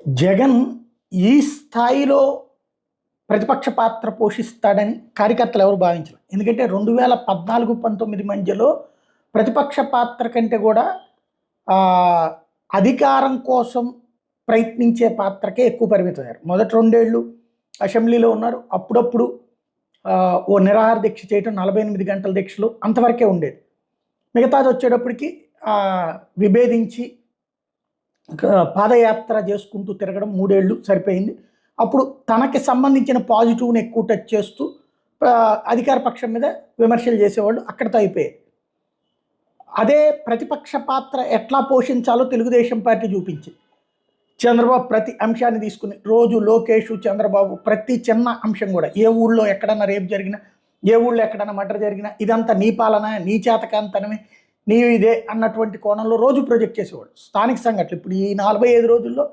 జగన్ ఈ స్థాయిలో ప్రతిపక్ష పాత్ర పోషిస్తాడని కార్యకర్తలు ఎవరు భావించరు. ఎందుకంటే 2014-19 మధ్యలో ప్రతిపక్ష పాత్ర కంటే కూడా అధికారం కోసం ప్రయత్నించే పాత్రకే ఎక్కువ పరిమితమయ్యారు. మొదటి 2 ఏళ్ళు అసెంబ్లీలో ఉన్నారు. అప్పుడప్పుడు ఓ నిరాహార దీక్ష చేయటం, 48 గంటల దీక్షలు అంతవరకే ఉండేది. మిగతాది వచ్చేటప్పటికి విభేదించి పాదయాత్ర చేసుకుంటూ తిరగడం 3 ఏళ్ళు సరిపోయింది. అప్పుడు తనకి సంబంధించిన పాజిటివ్ని ఎక్కువ టచ్ చేస్తూ అధికార పక్షం మీద విమర్శలు చేసేవాళ్ళు, అక్కడితో అయిపోయాయి. అదే ప్రతిపక్ష పాత్ర ఎట్లా పోషించాలో తెలుగుదేశం పార్టీ చూపించింది. చంద్రబాబు ప్రతి అంశాన్ని తీసుకుని రోజు లోకేష్, చంద్రబాబు ప్రతి చిన్న అంశం కూడా, ఏ ఊళ్ళో ఎక్కడన్నా రేపు జరిగినా, ఏ ఊళ్ళో ఎక్కడన్నా మర్డర్ జరిగినా, ఇదంతా నీ పాలన, నీ చేతకాంతనమే, నీ ఇదే అన్నటువంటి కోణంలో రోజు ప్రొజెక్ట్ చేసేవాడు. స్థానిక సంఘటనలు ఇప్పుడు ఈ 45 రోజుల్లో